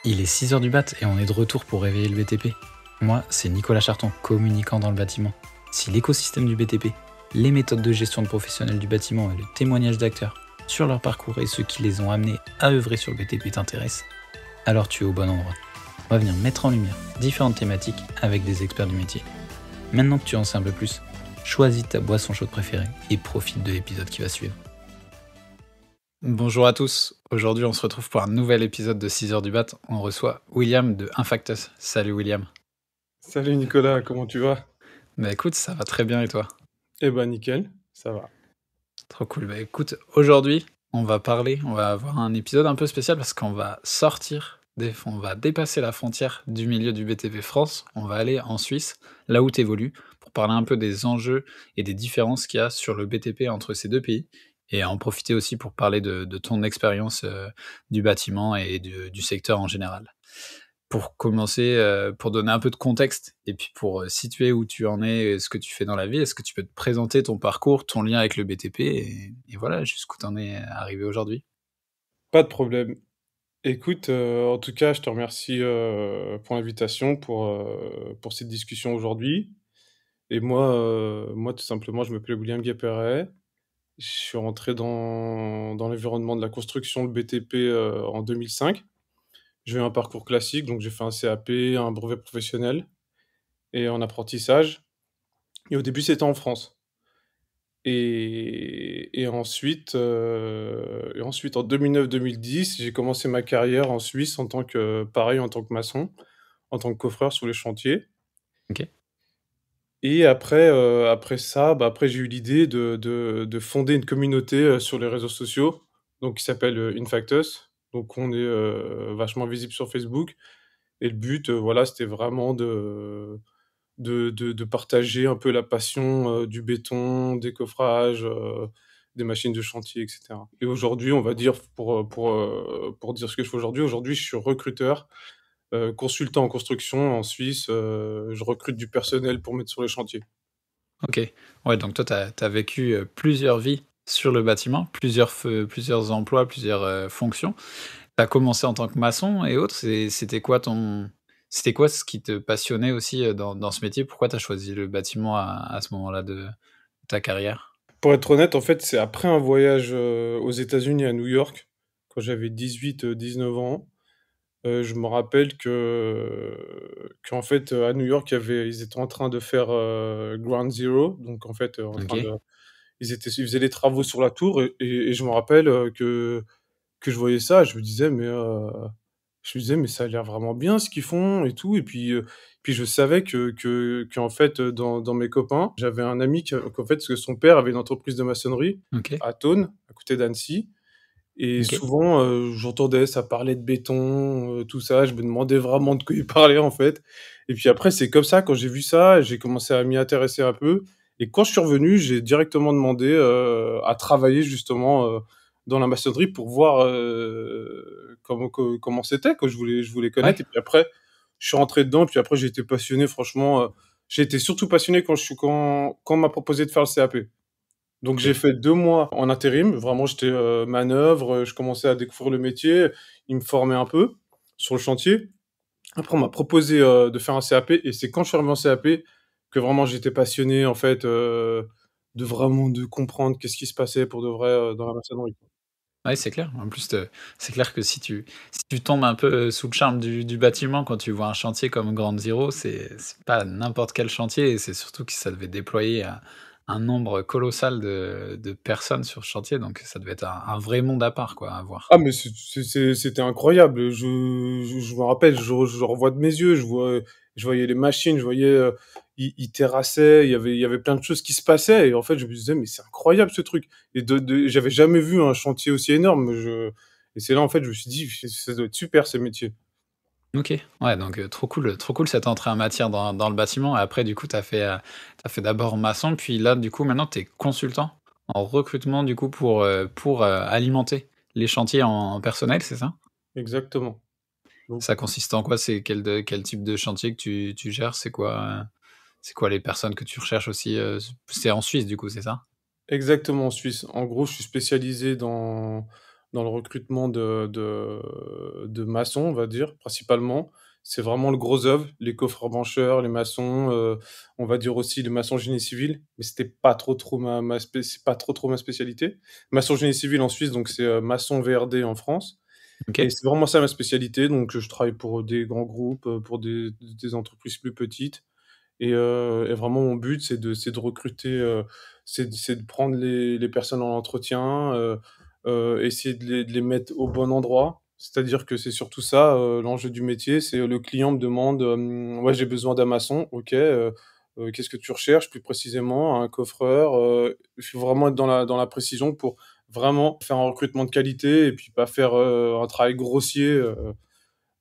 Il est 6 heures du mat et on est de retour pour réveiller le BTP. Moi, c'est Nicolas Charton, communicant dans le bâtiment. Si l'écosystème du BTP, les méthodes de gestion de professionnels du bâtiment et le témoignage d'acteurs sur leur parcours et ceux qui les ont amenés à œuvrer sur le BTP t'intéressent, alors tu es au bon endroit. On va venir mettre en lumière différentes thématiques avec des experts du métier. Maintenant que tu en sais un peu plus, choisis ta boisson chaude préférée et profite de l'épisode qui va suivre. Bonjour à tous, aujourd'hui on se retrouve pour un nouvel épisode de 6 heures du bat. On reçoit William de Infactus. Salut William. Salut Nicolas, comment tu vas? Bah écoute, ça va très bien et toi? Eh ben nickel, ça va. Trop cool. Bah écoute, aujourd'hui on va avoir un épisode un peu spécial parce qu'on va on va dépasser la frontière du milieu du BTP France. On va aller en Suisse, là où tu évolues, pour parler un peu des enjeux et des différences qu'il y a sur le BTP entre ces deux pays. Et en profiter aussi pour parler de ton expérience du bâtiment et du secteur en général. Pour commencer, pour donner un peu de contexte et puis pour situer où tu en es et ce que tu fais dans la vie, est-ce que tu peux te présenter ton parcours, ton lien avec le BTP et voilà, jusqu'où tu en es arrivé aujourd'hui? Pas de problème. Écoute, en tout cas, je te remercie, pour l'invitation, pour cette discussion aujourd'hui. Et moi, tout simplement, je m'appelle William Guéperet. Je suis rentré dans l'environnement de la construction, le BTP, en 2005. J'ai eu un parcours classique, donc j'ai fait un CAP, un brevet professionnel et en apprentissage. Et au début, c'était en France. Et ensuite en 2009-2010, j'ai commencé ma carrière en Suisse en tant que pareil, en tant que maçon, en tant que coffreur sur les chantiers. OK. Et après ça, bah, après j'ai eu l'idée de fonder une communauté, sur les réseaux sociaux, donc qui s'appelle, Infactus. Donc on est, vachement visible sur Facebook et le but, voilà, c'était vraiment de partager un peu la passion, du béton, des coffrages, des machines de chantier et cetera. Et aujourd'hui, on va dire pour dire ce que je fais aujourd'hui, je suis recruteur, consultant en construction en Suisse, je recrute du personnel pour mettre sur les chantiers. OK. Ouais, donc toi, tu as vécu, plusieurs vies sur le bâtiment, plusieurs emplois, plusieurs, fonctions. Tu as commencé en tant que maçon et autres, c'était quoi ce qui te passionnait aussi, dans ce métier? Pourquoi tu as choisi le bâtiment à ce moment-là de ta carrière? Pour être honnête, en fait, c'est après un voyage, aux États-Unis, à New York, quand j'avais 19 ans. Je me rappelle qu'en fait, à New York, ils étaient en train de faire, Ground Zero, donc en fait, en train de OK. ils faisaient des travaux sur la tour et je me rappelle, que je voyais ça, je me disais: «Mais ça a l'air vraiment bien ce qu'ils font et tout», et puis je savais qu'en fait, dans mes copains, j'avais un ami qu'en fait, que son père avait une entreprise de maçonnerie OK. à Thônes, à côté d'Annecy. Et OK. souvent, j'entendais, ça parlait de béton, tout ça, je me demandais vraiment de quoi il parlait, en fait. Et puis après, c'est comme ça, quand j'ai vu ça, j'ai commencé à m'y intéresser un peu, et quand je suis revenu, j'ai directement demandé, à travailler justement, dans la maçonnerie pour voir, comment c'était, quoi. Je voulais Ouais. connaître, et puis après, je suis rentré dedans, puis après j'ai été passionné, franchement, j'ai été surtout passionné quand on m'a proposé de faire le CAP. Donc j'ai OK. fait 2 mois en intérim, vraiment j'étais, manœuvre, je commençais à découvrir le métier, ils me formaient un peu sur le chantier. Après on m'a proposé, de faire un CAP, et c'est quand je suis arrivé en CAP que vraiment j'étais passionné en fait, de comprendre qu'est-ce qui se passait pour de vrai, dans la maçonnerie. Ouais, c'est clair. En plus, c'est clair que si tu tombes un peu, sous le charme du bâtiment quand tu vois un chantier comme Ground Zero, c'est pas n'importe quel chantier et c'est surtout que ça devait déployer un nombre colossal de personnes sur ce chantier, donc ça devait être un vrai monde à part, quoi, à voir. Ah mais c'était incroyable. Je me rappelle, je revois de mes yeux, je voyais les machines, je voyais, ils terrassaient, il y avait plein de choses qui se passaient, et en fait, je me disais: «Mais c'est incroyable ce truc», et j'avais jamais vu un chantier aussi énorme. Et c'est là, en fait, je me suis dit: Ça doit être super ces métiers». OK, ouais, donc trop cool cette entrée en matière dans le bâtiment et après du coup tu fait d'abord maçon puis là du coup maintenant tu es consultant en recrutement du coup pour alimenter les chantiers en personnel, c'est ça? Exactement. Donc Ça consiste en quoi? C'est quel type de chantier que tu gères? C'est quoi les personnes que tu recherches aussi, c'est en Suisse du coup, c'est ça? exactement, en Suisse. En gros, je suis spécialisé dans le recrutement de maçons, on va dire, principalement. C'est vraiment le gros œuvre, les coffres-bancheurs, les maçons, on va dire aussi les maçons génie civil, mais c'était pas trop c'est pas trop ma spécialité. Maçon génie civil en Suisse, donc c'est, maçon VRD en France et OK. c'est vraiment ça ma spécialité, donc je travaille pour des grands groupes, pour des entreprises plus petites et vraiment mon but c'est de recruter, c'est de prendre les personnes en entretien, essayer de les mettre au bon endroit. C'est-à-dire que c'est surtout ça, l'enjeu du métier, c'est, le client me demande, «Ouais, j'ai besoin d'un maçon». «OK, qu'est-ce que tu recherches plus précisément?» «Un coffreur», il faut vraiment être dans la précision pour vraiment faire un recrutement de qualité et puis pas faire, un travail grossier,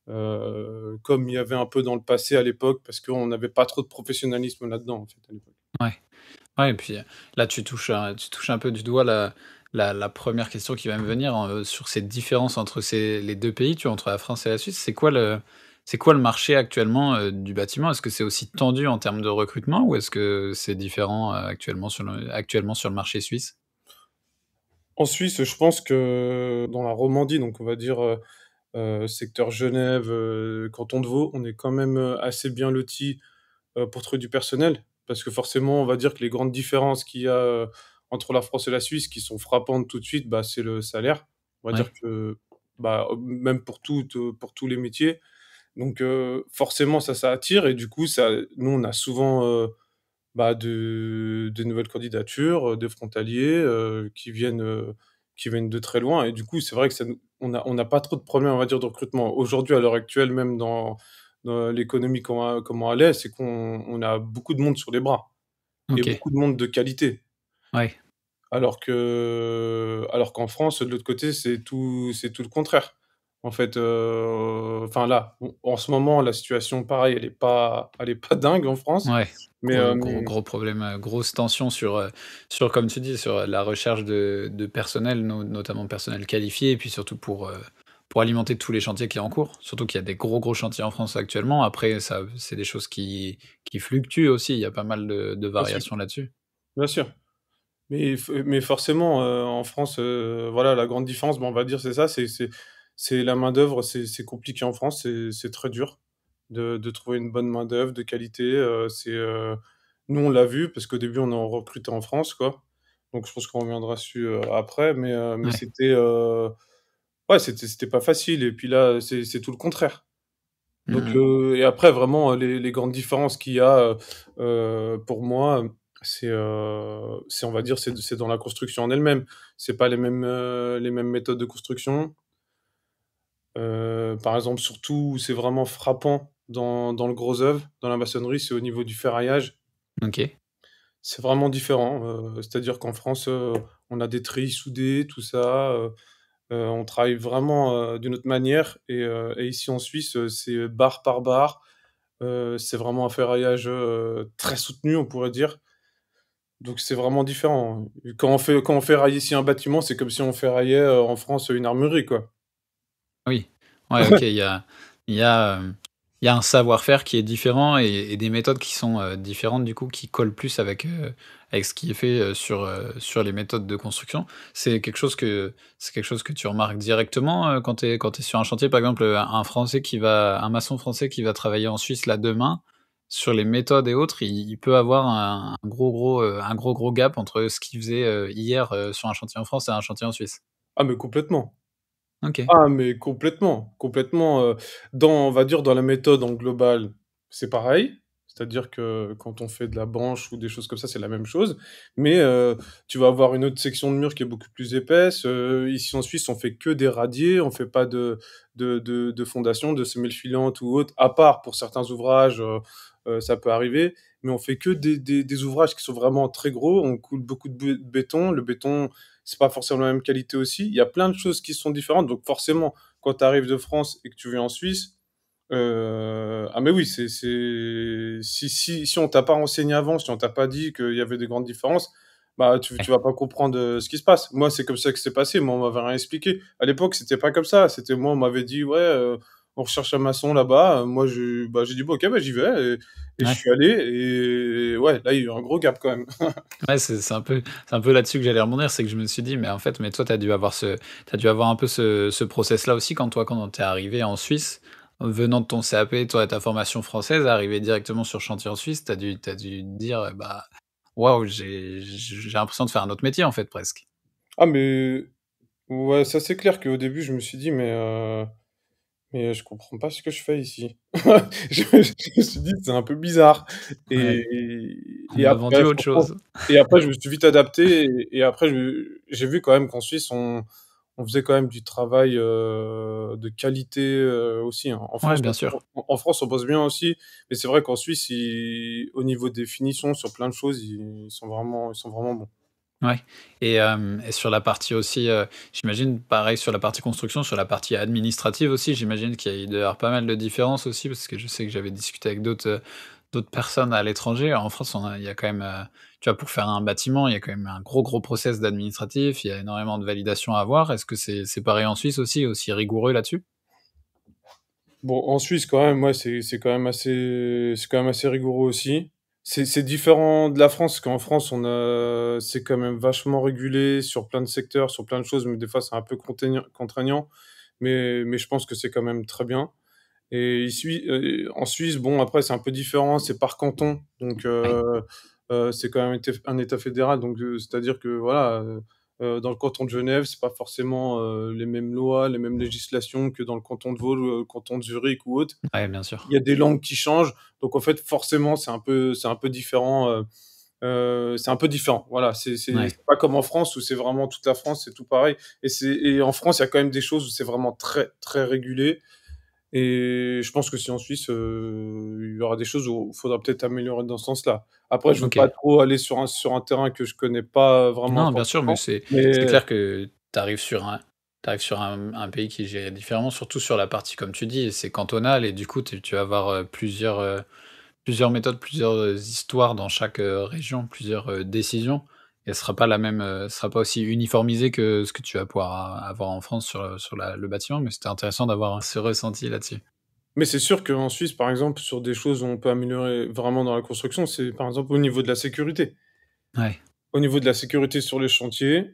comme il y avait un peu dans le passé à l'époque, parce qu'on n'avait pas trop de professionnalisme là-dedans, en fait, à l'époque. Ouais. Ouais et puis, là tu touches un peu du doigt la 1re question qui va me venir, sur ces différences entre les 2 pays, tu vois, entre la France et la Suisse. C'est quoi le marché actuellement, du bâtiment? Est-ce que c'est aussi tendu en termes de recrutement ou est-ce que c'est différent, actuellement sur le marché suisse? En Suisse, je pense que dans la Romandie, donc on va dire, secteur Genève, canton de Vaud, on est quand même, assez bien lotis, pour trouver du personnel. Parce que forcément, on va dire que les grandes différences qu'il y a, entre la France et la Suisse, qui sont frappantes tout de suite, bah, c'est le salaire. On va dire Ouais. que, bah, même pour tous les métiers. Donc forcément ça attire et du coup ça nous on a souvent, bah, de nouvelles candidatures, des frontaliers, qui viennent de très loin et du coup c'est vrai que ça nous on n'a pas trop de problèmes, on va dire, de recrutement. Aujourd'hui, à l'heure actuelle, même dans l'économie comment elle est, c'est qu'on a beaucoup de monde sur les bras et OK. beaucoup de monde de qualité. Ouais. Alors qu'en France, de l'autre côté, c'est tout le contraire. En fait, enfin là, en ce moment, la situation, pareil, elle est pas dingue en France, Ouais, mais gros problème, grosse tension sur comme tu dis, sur la recherche de personnel, notamment personnel qualifié et puis surtout pour alimenter tous les chantiers qui y a en cours. Surtout qu'il y a des gros chantiers en France actuellement. Après ça, c'est des choses qui fluctuent aussi, il y a pas mal de bien sûr, variations là-dessus. bien sûr. Mais forcément, en France, voilà, la grande différence, on va dire, c'est ça, c'est la main-d'œuvre, c'est compliqué en France, c'est très dur de trouver une bonne main-d'œuvre de qualité, nous, on l'a vu parce qu'au début, on en recrutait en France, quoi. Donc je pense qu'on reviendra dessus, après, mais Ouais. c'était, ouais, c'était pas facile et puis là, c'est tout le contraire. Mmh Donc mh. et après vraiment, les grandes différences qu'il y a, pour moi, c'est on va dire, c'est dans la construction en elle-même. C'est pas les mêmes méthodes de construction. Par exemple, surtout où c'est vraiment frappant dans le gros œuvre, dans la maçonnerie, c'est au niveau du ferraillage. OK. C'est vraiment différent, c'est-à-dire qu'en France, on a des treillis soudés, tout ça, on travaille vraiment, d'une autre manière et ici en Suisse, c'est barre par barre. C'est vraiment un ferraillage, très soutenu, on pourrait dire. Donc c'est vraiment différent. Quand on ferraille ici un bâtiment, c'est comme si on ferraillait, en France, une armurerie, quoi. Oui. Ouais, OK, il y a, il y a un savoir-faire qui est différent et des méthodes qui sont, différentes du coup, qui collent plus avec ce qui est fait, sur les méthodes de construction. C'est quelque chose que tu remarques directement, quand tu es sur un chantier? Par exemple, un maçon français qui va travailler en Suisse là demain, sur les méthodes et autres, il peut avoir un gros gap entre ce qu'il faisait, hier, sur un chantier en France et un chantier en Suisse. Ah mais complètement. OK. Ah mais complètement, complètement, on va dire dans la méthode en global, c'est pareil. C'est-à-dire que quand on fait de la branche ou des choses comme ça, c'est la même chose. Mais, tu vas avoir une autre section de mur qui est beaucoup plus épaisse. Ici en Suisse, on fait que des radiers, on fait pas de fondation, de semelle filante ou autre, à part pour certains ouvrages, ça peut arriver. Mais on fait que des ouvrages qui sont vraiment très gros. On coule beaucoup de béton. Le béton, c'est pas forcément la même qualité aussi. Il y a plein de choses qui sont différentes. Donc forcément, quand tu arrives de France et que tu viens en Suisse, ah mais oui, si on t'a pas renseigné avant, si on t'a pas dit qu'il y avait des grandes différences, bah, tu Ouais. vas pas comprendre, ce qui se passe. Moi, c'est comme ça que c'est passé. Moi, on m'avait rien expliqué. À l'époque, c'était pas comme ça. C'était moi, on m'avait dit: «Ouais, on recherche un maçon là-bas. Moi, j'ai dit: «Bon, OK, bah, j'y vais» et je Ouais. suis allé et ouais, là, il y a eu un gros gap quand même. Ouais, c'est un peu là-dessus que j'allais rebondir, c'est que je me suis dit: «Mais en fait, mais toi, tu as dû avoir un peu ce process-là aussi quand tu es arrivé en Suisse, venant de ton CAP, toi, ta formation française, arrivé directement sur chantier en Suisse, tu as dû te dire: «Bah, waouh, j'ai l'impression de faire un autre métier, en fait, presque». Ah mais ouais, ça c'est clair qu'au début, je me suis dit: Mais je comprends pas ce que je fais ici. Je me suis dit: «C'est un peu bizarre» Ouais, on et m'a vendu après autre franchement chose. et après je me suis vite adapté et après j'ai vu quand même qu'en Suisse on faisait quand même du travail, de qualité, aussi, hein. Ouais, bien sûr. En France on bosse bien aussi, mais c'est vrai qu'en Suisse au niveau des finitions sur plein de choses, ils sont vraiment bons. Ouais et sur la partie aussi, j'imagine pareil sur la partie construction, sur la partie administrative aussi, j'imagine qu'il doit y avoir pas mal de différences aussi? Parce que je sais que j'avais discuté avec d'autres personnes à l'étranger. En France, il y a quand même, tu vois, pour faire un bâtiment, il y a quand même un gros process d'administratif, il y a énormément de validations à avoir. Est-ce que c'est pareil en Suisse aussi rigoureux là-dessus? Bon, en Suisse, quand même, ouais, c'est quand même assez rigoureux aussi. C'est différent de la France, parce qu'en France, c'est quand même vachement régulé sur plein de secteurs, sur plein de choses, mais des fois, c'est un peu contraignant, mais je pense que c'est quand même très bien. Et ici, en Suisse, bon, après, c'est un peu différent, c'est par canton, donc Oui. c'est quand même un État fédéral, donc c'est-à-dire que, voilà, dans le canton de Genève, c'est pas forcément, les mêmes lois, les mêmes législations que dans le canton de Vaud, le canton de Zurich ou autre. Ouais, bien Il y sûr. a des langues qui changent, donc en fait, forcément, c'est un peu différent, c'est un peu différent. Voilà, Ouais. c'est pas comme en France où c'est vraiment toute la France, c'est tout pareil et en France, il y a quand même des choses où c'est vraiment très, très régulé et je pense que si en Suisse, il y aura des choses où il faudra peut-être améliorer dans ce sens-là. Après, je veux pas OK. trop aller sur un terrain que je connais pas vraiment à Non, bien sûr, mais 100%, c'est mais clair que tu arrives sur un pays qui est géré différemment, surtout sur la partie, comme tu dis, c'est cantonal et du coup, tu vas avoir, plusieurs méthodes, plusieurs, histoires dans chaque, région, plusieurs, décisions et ce sera pas aussi uniformisé que ce que tu vas pouvoir avoir en France sur le bâtiment, mais c'était intéressant d'avoir ce ressenti là-dessus. c'est sûr qu'en Suisse, par exemple, sur des choses où on peut améliorer vraiment dans la construction, c'est par exemple au niveau de la sécurité. Ouais. Au niveau de la sécurité sur les chantiers,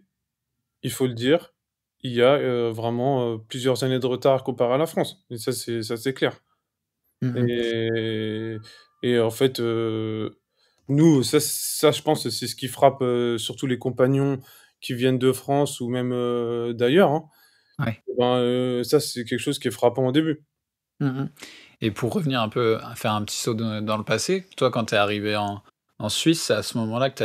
il faut le dire, il y a, vraiment, plusieurs années de retard comparé à la France et ça c'est clair Mmh mh. et en fait, nous, ça je pense, c'est ce qui frappe, surtout les compagnons qui viennent de France ou même, d'ailleurs, hein. Ouais. Ben, ça c'est quelque chose qui est frappant au début. Mmh mh. Et pour revenir un peu, à faire un petit saut dans le passé, toi, quand tu es arrivé en Suisse, c'est à ce moment-là que tu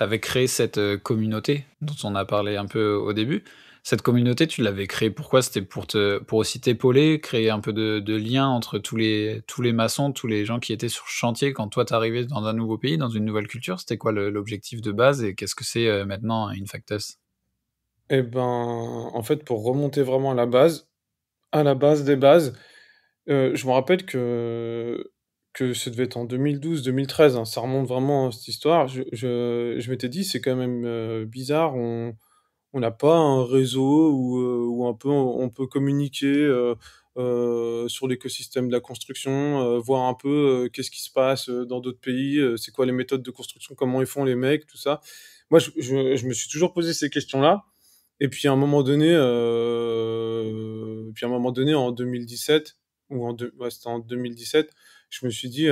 avais créé cette, communauté dont on a parlé un peu au début. Cette communauté, tu l'avais créée pourquoi? C'était pour aussi t'épauler, créer un peu de lien entre tous les maçons, tous les gens qui étaient sur le chantier quand toi tu arrivais dans un nouveau pays, dans une nouvelle culture? C'était quoi l'objectif de base et qu'est-ce que c'est, maintenant Infactus? Et ben, en fait, pour remonter vraiment à la base des bases, je me rappelle que ça devait être en 2012-2013, hein, ça remonte vraiment, cette histoire. Je m'étais dit: «C'est quand même, bizarre, on n'a pas un réseau où un peu on peut communiquer, sur l'écosystème de la construction, voir un peu, qu'est-ce qui se passe, dans d'autres pays, c'est quoi les méthodes de construction, comment ils font les mecs, tout ça». Moi, je me suis toujours posé ces questions-là et puis à un moment donné, en 2017 ou en deux ouais, c'était en 2017, je me suis dit,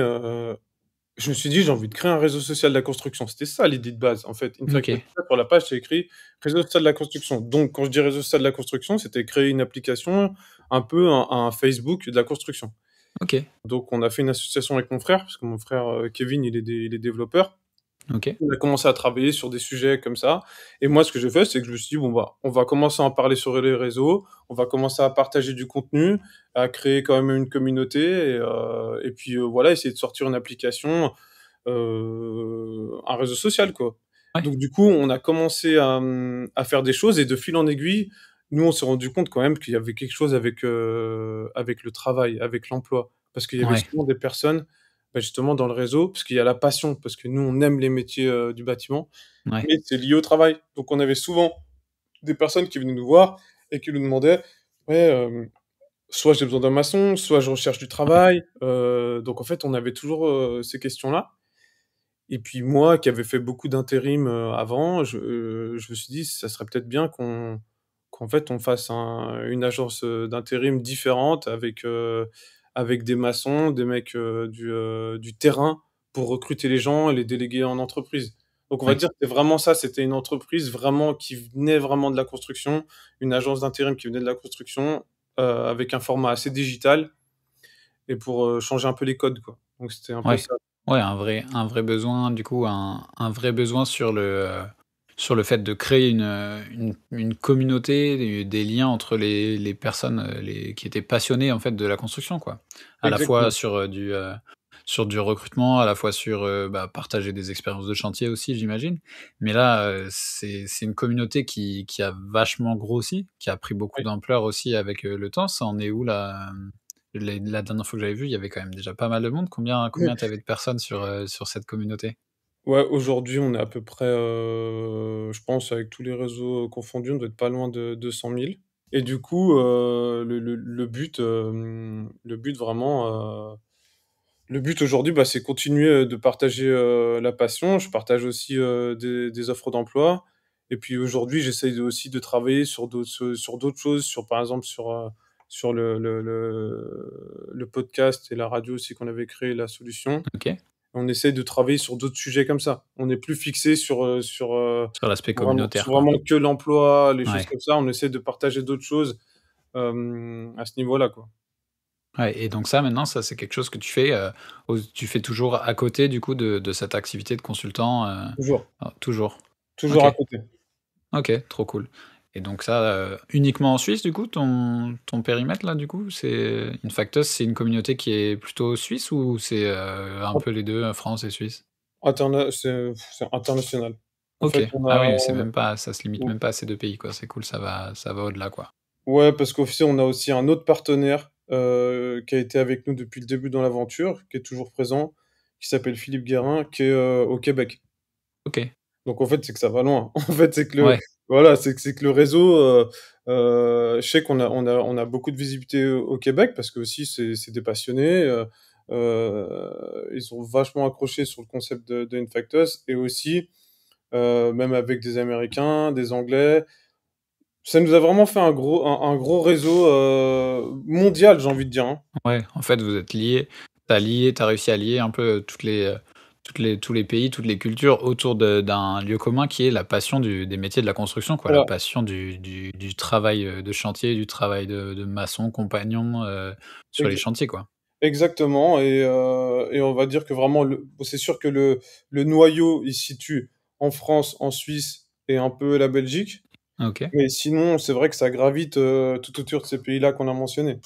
«J'ai envie de créer un réseau social de la construction». C'était ça l'idée de base, en fait. Une fois que OK, sur la page, c'est écrit «réseau social de la construction». Donc quand je dis réseau social de la construction, c'était créer une application, un peu un Facebook de la construction. OK, Donc on a fait une association avec mon frère, parce que mon frère, Kevin, il est développeur. OK, On a commencé à travailler sur des sujets comme ça et moi, ce que j'ai fait, c'est que je me suis dit: «Bon, bah, on va commencer à en parler sur les réseaux, on va commencer à partager du contenu, à créer quand même une communauté et puis, voilà, essayer de sortir une application, un réseau social, quoi». ouais, Donc du coup, on a commencé à faire des choses et de fil en aiguille, nous, on s'est rendu compte quand même qu'il y avait quelque chose avec le travail, avec l'emploi. Parce qu'il y avait ouais, souvent des personnes, bah, justement dans le réseau, parce qu'il y a la passion, parce que nous, on aime les métiers, du bâtiment, ouais. mais c'est lié au travail. Donc on avait souvent des personnes qui venaient nous voir et qui nous demandaient: «Ouais, soit j'ai besoin d'un maçon, soit je recherche du Ouais, travail, donc en fait, on avait toujours, ces questions-là et puis moi qui avais fait beaucoup d'intérim, avant, je me suis dit: «Ça serait peut-être bien qu'en fait on fasse une agence, d'intérim différente avec des maçons, des mecs, du terrain pour recruter les gens et les déléguer en entreprise». Donc on va oui, dire que c'est vraiment ça, c'était une entreprise vraiment qui venait vraiment de la construction, une agence d'intérim qui venait de la construction, avec un format assez digital et pour, changer un peu les codes, quoi. Donc c'était un peu ouais. ça. Ouais, un vrai besoin, du coup, un vrai besoin sur le fait de créer une communauté, des liens entre les personnes, les qui étaient passionnées, en fait, de la construction, quoi. À la fois Exactement. sur du recrutement, à la fois sur, bah, partager des expériences de chantier aussi, j'imagine. Mais là, c'est une communauté qui a vachement grossi, qui a pris beaucoup Oui. d'ampleur aussi avec, le temps. Ça en est où là, la dernière fois que j'avais vu, il y avait quand même déjà pas mal de monde. Combien tu avais de personnes sur cette communauté? Ouais, aujourd'hui, on est à peu près, je pense avec tous les réseaux confondus, on doit être pas loin de 200 000 et du coup, le but vraiment, le but aujourd'hui, bah, c'est continuer, de partager, la passion. Je partage aussi, des offres d'emploi et puis aujourd'hui, j'essaye aussi de travailler sur d'autres choses, sur par exemple sur le podcast et la radio aussi qu'on avait créé, La Solution. OK. On essaye de travailler sur d'autres sujets comme ça. On n'est plus fixé Sur l'aspect sur communautaire, quoi. vraiment que l'emploi, les choses Ouais. comme ça. On essaie de partager d'autres choses, à ce niveau-là, quoi. Ouais et donc ça maintenant, ça c'est quelque chose que tu fais, tu fais toujours à côté du coup de cette activité de consultant, Toujours, toujours? toujours OK. à côté. OK, trop cool et donc ça, uniquement en Suisse du coup ton périmètre là du coup? C'est Infactus, c'est une communauté qui est plutôt suisse ou c'est, un peu les 2, France et Suisse? C'est international. En OK. fait, Ah oui, c'est même pas ça se limite on même pas à ces 2 pays quoi, c'est cool, ça va au-delà quoi. ouais, parce qu'aussi on a aussi un autre partenaire, qui a été avec nous depuis le début dans l'aventure, qui est toujours présent, qui s'appelle Philippe Guérin, qui est, au Québec. OK. Donc en fait, c'est que ça va loin. En fait, c'est que le Ouais, voilà, c'est que le réseau, je sais qu'on a beaucoup de visibilité au Québec parce qu'aussi c'est des passionnés, ils ont vachement accroché sur le concept de Infactus et aussi, même avec des Américains, des Anglais. Ça nous a vraiment fait un gros réseau, mondial, j'ai envie de dire, hein. ouais, en fait vous êtes liés. Tu as réussi à lier un peu tous les pays, toutes les cultures autour d'un lieu commun qui est la passion des métiers de la construction quoi, la Voilà, passion du travail, de chantier, du travail de maçon, compagnon, sur les exa chantiers quoi. exactement et on va dire que vraiment c'est sûr que le noyau, il se situe en France, en Suisse et un peu la Belgique. OK. Mais sinon, c'est vrai que ça gravite, tout autour de ces pays-là qu'on a mentionnés.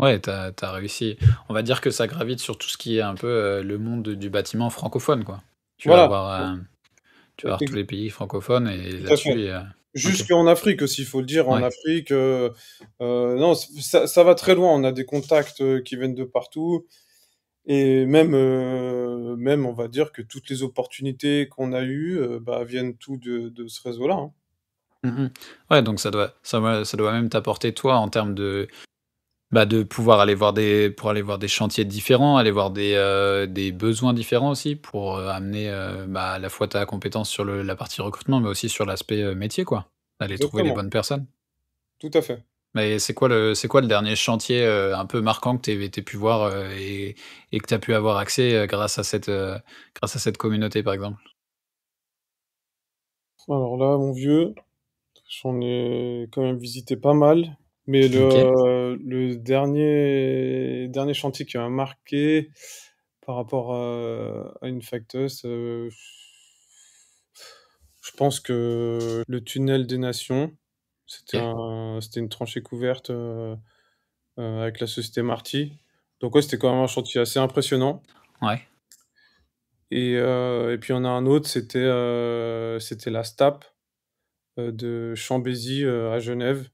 Ouais, tu as réussi. On va dire que ça gravite sur tout ce qui est un peu, le monde du bâtiment francophone, quoi. Voilà, Tu vas avoir tous les pays francophones et tout à fait. là-dessus OK. Jusqu'en Afrique aussi, il faut le dire, en Ouais. Afrique, non, ça va très loin. On a des contacts, qui viennent de partout et même on va dire que toutes les opportunités qu'on a eues, bah, viennent tout de ce réseau-là, hein. Mmh mh. Ouais, donc ça doit même t'apporter toi en termes de, bah, de pouvoir aller voir des chantiers différents, aller voir des besoins différents aussi pour, amener, bah, à la fois ta compétence sur la partie recrutement, mais aussi sur l'aspect, métier, quoi. Aller trouver les Exactement, bonnes personnes. tout à fait. Mais c'est quoi le dernier chantier, un peu marquant que tu pu voir, et que tu as pu avoir accès, grâce à cette communauté, par exemple? Alors là, mon vieux, j'en ai quand même visité pas mal, mais OK, le dernier chantier qui m'a marqué par rapport, à une facteuse, je pense que le tunnel des nations, OK, c'était une tranchée couverte, avec la société Marty. Donc ouais, c'était quand même un chantier assez impressionnant ouais, et puis il y en a un autre, c'était la STAP, de Chambésy, à Genève,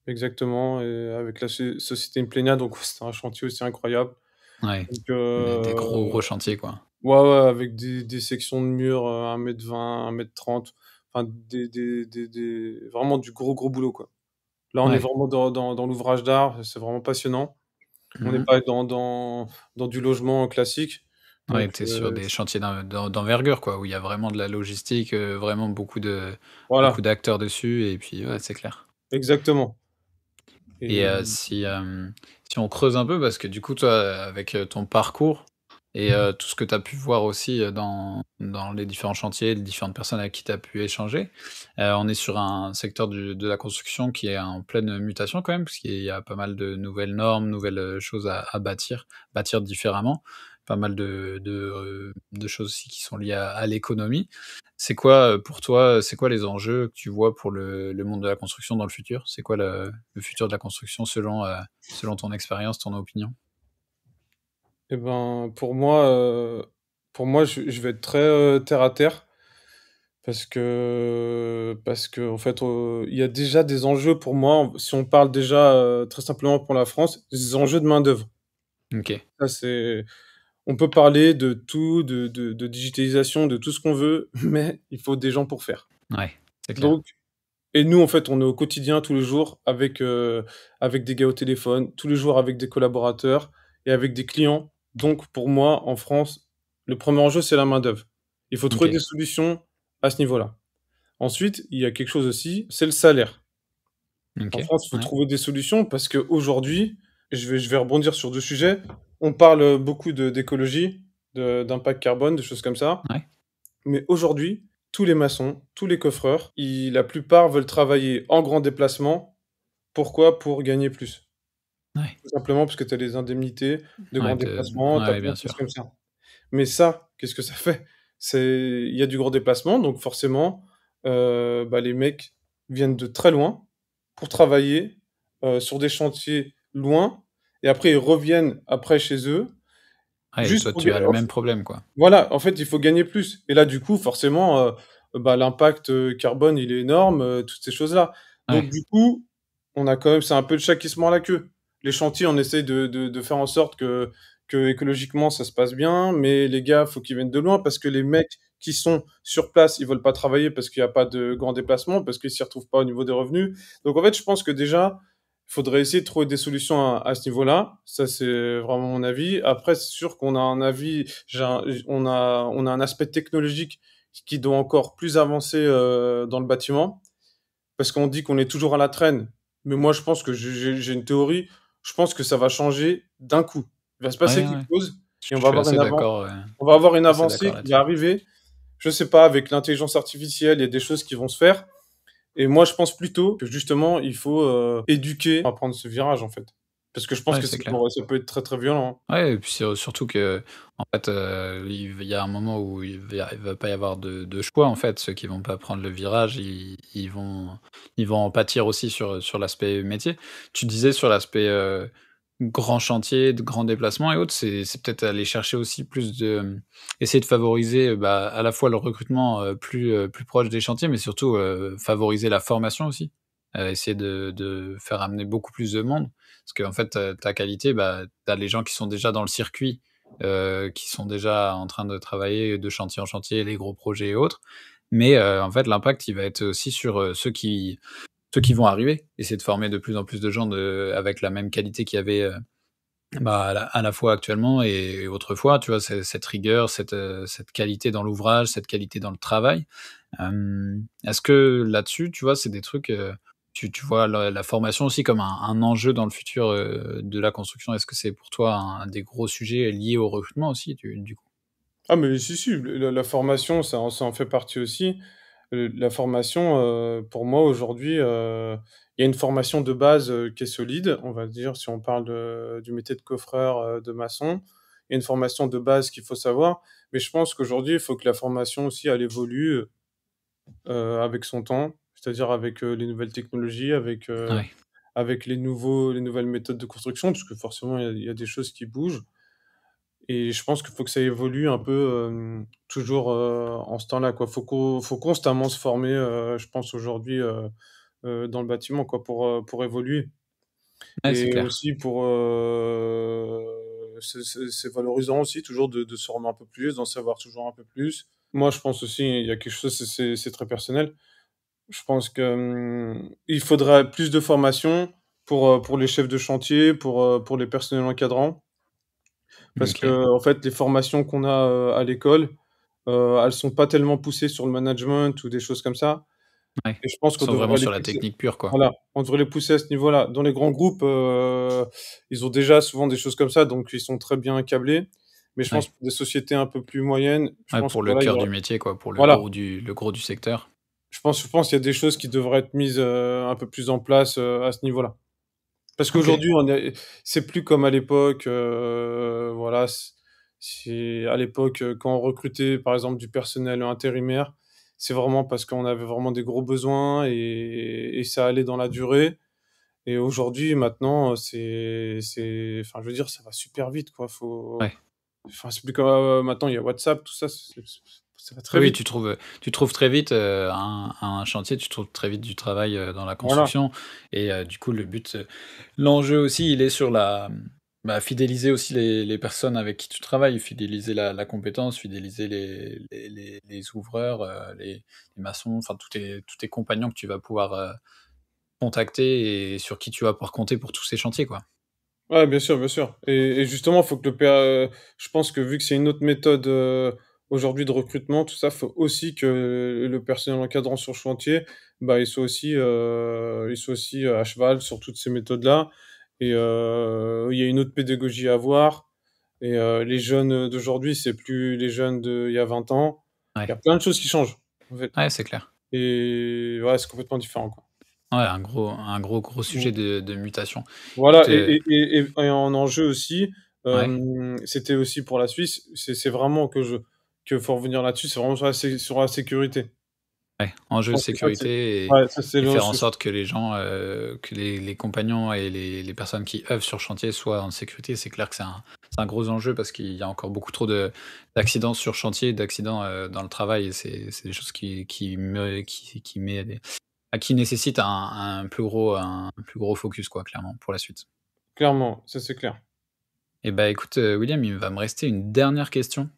exactement et avec la société Implenia, donc ouais, c'était un chantier aussi incroyable. ouais. Donc Des gros, gros chantiers, quoi. ouais, ouais, avec des sections de murs, 1 m 20, 1 m 30, enfin des vraiment du gros, gros boulot, quoi. Là, on est Ouais. vraiment dans l'ouvrage d'art, c'est vraiment passionnant. On n'est Mmh. pas dans du logement classique, Ouais, donc tu es sur des chantiers d'envergure quoi, où il y a vraiment de la logistique, vraiment beaucoup voilà, d'acteurs dessus et puis ouais, c'est clair. exactement Et et si on creuse un peu parce que du coup toi, avec, ton parcours et tout ce que tu as pu voir aussi, dans les différents chantiers, les différentes personnes avec qui tu as pu échanger, on est sur un secteur de la construction qui est en pleine mutation quand même, puisqu'il y a pas mal de nouvelles normes, nouvelles, choses à bâtir différemment. Pas mal de choses aussi qui sont liées à l'économie. C'est quoi, pour toi, c'est quoi les enjeux que tu vois pour le monde de la construction dans le futur? C'est quoi le futur de la construction selon ton expérience, ton opinion? et ben, pour moi, je vais être très, terre à terre parce que en fait, il y a déjà des enjeux pour moi, si on parle déjà, très simplement pour la France, des enjeux de main-d'œuvre. OK, Ça, c'est on peut parler de tout, de digitalisation, de tout ce qu'on veut, mais il faut des gens pour faire. ouais, c'est clair. Donc et nous, en fait, on est au quotidien, tous les jours, avec des gars au téléphone, tous les jours avec des collaborateurs et avec des clients. Donc pour moi, en France, le premier enjeu, c'est la main-d'œuvre. Il faut trouver OK, des solutions à ce niveau-là. Ensuite, il y a quelque chose aussi, c'est le salaire. En OK, France, il faut ouais, trouver des solutions parce qu'aujourd'hui, je vais rebondir sur 2 sujets. On parle, beaucoup d'écologie, d'impact carbone, des choses comme ça. ouais, Mais aujourd'hui, tous les maçons, tous les coffreurs, la plupart veulent travailler en grand déplacement. Pourquoi? Pour gagner plus. ouais, Tout simplement parce que tu as les indemnités de grand ouais, déplacement, tu as ouais, plein bien de choses sûr. comme ça. Mais ça, qu'est-ce que ça fait? Il y a du grand déplacement, donc forcément, bah, les mecs viennent de très loin pour travailler, sur des chantiers loin et après ils reviennent après chez eux, Ouais et juste toi, pour tu as le même problème, quoi. voilà, en fait, il faut gagner plus et là, du coup, forcément, bah, l'impact, carbone, il est énorme, toutes ces choses-là. Donc Ouais, du coup, on a quand même c'est un peu le chat qui se mord la queue. Les chantiers, on essaye de faire en sorte que écologiquement, ça se passe bien, mais les gars, faut qu'ils viennent de loin parce que les mecs qui sont sur place, ils veulent pas travailler parce qu'il y a pas de grands déplacements, parce qu'ils s'y retrouvent pas au niveau des revenus. Donc en fait, je pense que déjà, il faudrait essayer de trouver des solutions à ce niveau-là. Ça, c'est vraiment mon avis. Après, c'est sûr qu'on a un avis on a un aspect technologique qui doit encore plus avancer, dans le bâtiment. Parce qu'on dit qu'on est toujours à la traîne. Mais moi, je pense que j'ai une théorie. Je pense que ça va changer d'un coup. Il va se passer ouais, quelque ouais. chose Je et suis assez d'accord, on va avoir une je suis assez d'accord avancée qui va là-dessus. arriver. Je sais pas, avec l'intelligence artificielle, il y a des choses qui vont se faire. Et moi, je pense plutôt que justement, il faut, éduquer à prendre ce virage, en fait. Parce que je pense Ouais, que c'est clair. ça peut être très, très violent, hein. Ouais et puis surtout qu'en fait, il y a un moment où il va pas y avoir de choix, en fait. Ceux qui vont pas prendre le virage, ils vont en pâtir aussi sur l'aspect métier. Tu disais sur l'aspect, grand chantier, de grands déplacements et autres, c'est peut-être aller chercher aussi plus essayer de favoriser, bah, à la fois le recrutement, plus proche des chantiers, mais surtout, favoriser la formation aussi. Essayer de faire amener beaucoup plus de monde. Parce qu'en fait, ta qualité, bah, tu as les gens qui sont déjà dans le circuit, qui sont déjà en train de travailler de chantier en chantier, les gros projets et autres. Mais, en fait, l'impact, il va être aussi sur, ceux qui vont arriver. Essayer de former de plus en plus de gens avec la même qualité qu'il y avait, bah, à la fois actuellement et autrefois, tu vois? Cette rigueur, cette qualité dans l'ouvrage, cette qualité dans le travail. Est-ce que là-dessus, tu vois, c'est des trucs, tu vois la formation aussi comme un enjeu dans le futur, de la construction? Est-ce que c'est pour toi un des gros sujets liés au recrutement aussi du coup? Ah mais si, si, la formation, ça en fait partie aussi. La formation, pour moi aujourd'hui, il y a une formation de base, qui est solide, on va dire, si on parle du métier de coffreur, de maçon. Il y a une formation de base qu'il faut savoir, mais je pense qu'aujourd'hui, il faut que la formation aussi, elle évolue, avec son temps, c'est-à-dire avec, les nouvelles technologies, Ouais, avec les nouvelles méthodes de construction, parce que forcément il y a des choses qui bougent et je pense qu'il faut que ça évolue un peu, toujours, en ce temps-là, quoi. Faut constamment se former, je pense aujourd'hui, dans le bâtiment, quoi, pour évoluer ouais, c'est et clair. aussi pour, c'est valorisant aussi toujours de se former un peu plus, d'en savoir toujours un peu plus. Moi, je pense aussi, il y a quelque chose, c'est très personnel. Je pense que, il faudrait plus de formation pour les chefs de chantier, pour les personnels encadrants. Parce OK, qu'en fait, les formations qu'on a, à l'école, elles sont pas tellement poussées sur le management ou des choses comme ça ouais. et je pense Ils qu'on sont vraiment devrait les sur la pousser technique pure, quoi. voilà, on devrait les pousser à ce niveau-là. Dans les grands groupes, ils ont déjà souvent des choses comme ça, donc ils sont très bien câblés. Mais je pense Ouais. pour des sociétés un peu plus moyennes, je Ouais, pense que pour le voilà, il y cœur aura du métier, quoi, pour voilà, le gros du secteur. je pense qu'il y a des choses qui devraient être mises, un peu plus en place, à ce niveau-là. Parce OK. qu'aujourd'hui, c'est plus comme à l'époque, voilà, c'est à l'époque, quand on recrutait, par exemple, du personnel intérimaire, c'est vraiment parce qu'on avait vraiment des gros besoins et ça allait dans la durée et aujourd'hui, maintenant, enfin, je veux dire, ça va super vite, quoi. Ouais. Enfin, c'est plus comme, maintenant, il y a WhatsApp, tout ça, ça va très Oui, vite. tu trouves très vite, un chantier, tu trouves très vite du travail, dans la Voilà, construction et du coup, le but, l'enjeu aussi, il est sur bah, fidéliser aussi les personnes avec qui tu travailles, fidéliser la compétence, fidéliser les ouvreurs, les maçons, enfin tous tes compagnons que tu vas pouvoir, contacter et sur qui tu vas pouvoir compter pour tous ces chantiers, quoi. ouais, bien sûr et justement, faut que je pense que vu que c'est une autre méthode, aujourd'hui de recrutement, tout ça, faut aussi que le personnel encadrant sur chantier, bah, il soit aussi, à cheval sur toutes ces méthodes-là et il y a une autre pédagogie à avoir et les jeunes, d'aujourd'hui, c'est plus les jeunes d'il y a 20 ans. Il y Ouais. a plein de choses qui changent, en fait Ouais, c'est clair. et ouais, c'est complètement différent, quoi. Ouais, gros Mmh. sujet de mutation. Écoute, Voilà et en enjeu aussi, ouais. c'était aussi pour la Suisse, c'est vraiment que faut revenir là-dessus, c'est vraiment sur la sécurité. Ouais, Je enjeu de pense que ça c'est sécurité ouais, ça c'est et faire en l'enjeu. sorte que les gens, que les compagnons et les personnes qui œuvrent sur chantier soient en sécurité. C'est clair que c'est un gros enjeu parce qu'il y a encore beaucoup trop d'accidents sur chantier, d'accidents, dans le travail et c'est des choses qui met des qui nécessitent un plus gros focus quoi, clairement, pour la suite. Clairement, ça c'est clair. Et bah, écoute, William, il va me rester une dernière question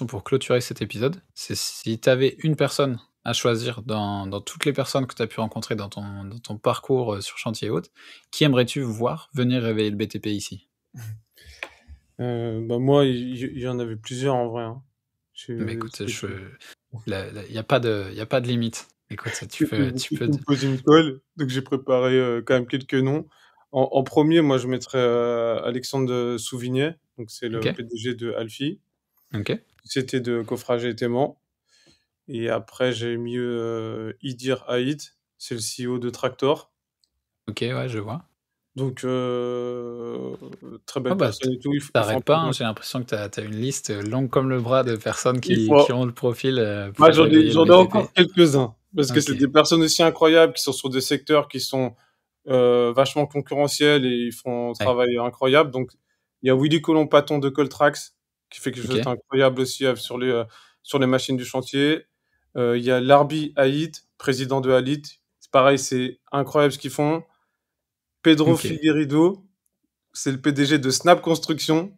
pour clôturer cet épisode. C'est si tu avais une personne à choisir dans toutes les personnes que tu as pu rencontrer dans ton parcours, sur chantier et autres, qui aimerais-tu voir venir réveiller le BTP ici? Bah, moi, il y en avait plusieurs en vrai, hein. Bah, Je écoute, c'était il y a pas de limite. Écoute, tu peux vous me posez une colle, donc j'ai préparé, quand même quelques noms. En 1 moi je mettrais, Alexandre, Souvignet, donc c'est le OK, PDG de Alfi, OK, société de coffrage et témoin. Et après, j'ai mis, Idir Haït, c'est le CEO de Tractor. OK, ouais, je vois. Donc, très Ah belle bah, personne et tout. tu Il faut un pas, peu hein, de j'ai l'impression que tu as une liste, longue comme le bras de personnes il qui faut ont le profil, ouais, pour réveiller le j'en ai BTP. encore quelques-uns, parce que c'est OK, des personnes aussi incroyables qui sont sur des secteurs qui sont, vachement concurrentiels et ils font un ouais, travail incroyable. Donc, il y a Willy Colomb-Paton de Coltrax, qui fait quelque chose OK, d'incroyable aussi, sur les machines du chantier. Il y a Larbi Haït, président de Halit. C'est pareil, c'est incroyable ce qu'ils font. Pedro OK. Figueiredo, c'est le PDG de Snap Construction.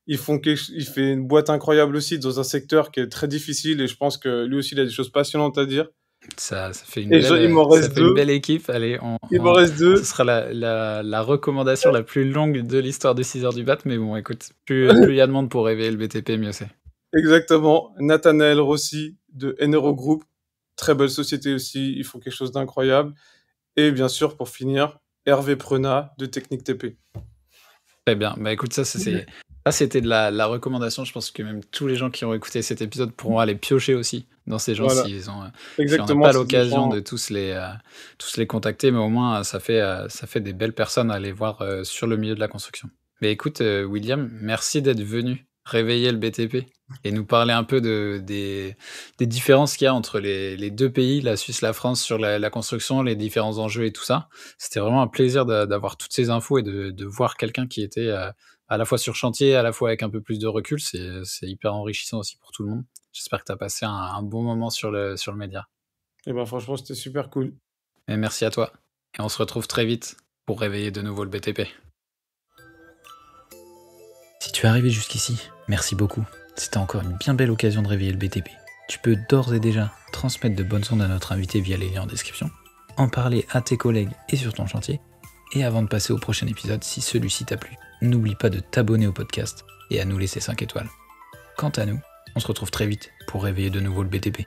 Il fait une boîte incroyable aussi dans un secteur qui est très difficile et je pense que lui aussi il a des choses passionnantes à dire. Ça fait une Et belle, il m'en ça reste fait une 2. belle équipe. Allez, Il m'en reste ce 2. sera la recommandation la plus longue de l'histoire des 6 heures du mat, mais bon, écoute, plus il y a de monde pour réveiller le BTP, mieux c'est. Exactement. Nathanaël Rossi de Enero Group, très belle société aussi, ils font quelque chose d'incroyable. Et bien sûr, pour finir, Hervé Prenat de Technique TP. Très bien. Bah, écoute, ça, c'était de la recommandation. Je pense que même tous les gens qui ont écouté cet épisode pourront aller piocher aussi dans ces gens Voilà, si on n'a exactement, pas c'est des l'occasion gens de tous les contacter, mais au moins, ça fait des belles personnes à aller voir, sur le milieu de la construction. Mais écoute, William, merci d'être venu réveiller le BTP et nous parler un peu des différences qu'il y a entre les 2 pays, la Suisse, la France, sur la construction, les différents enjeux et tout ça. C'était vraiment un plaisir d'avoir toutes ces infos et de voir quelqu'un qui était, à la fois sur chantier, à la fois avec un peu plus de recul. C'est hyper enrichissant aussi pour tout le monde. J'espère que tu as passé un bon moment sur le média et ben franchement, c'était super cool. et merci à toi et on se retrouve très vite pour réveiller de nouveau le BTP. Si tu es arrivé jusqu'ici, merci beaucoup. C'était encore une bien belle occasion de réveiller le BTP. Tu peux d'ores et déjà transmettre de bonnes ondes à notre invité via les liens en description, en parler à tes collègues et sur ton chantier, et avant de passer au prochain épisode, si celui-ci t'a plu, n'oublie pas de t'abonner au podcast et à nous laisser 5 étoiles. Quant à nous, on se retrouve très vite pour réveiller de nouveau le BTP.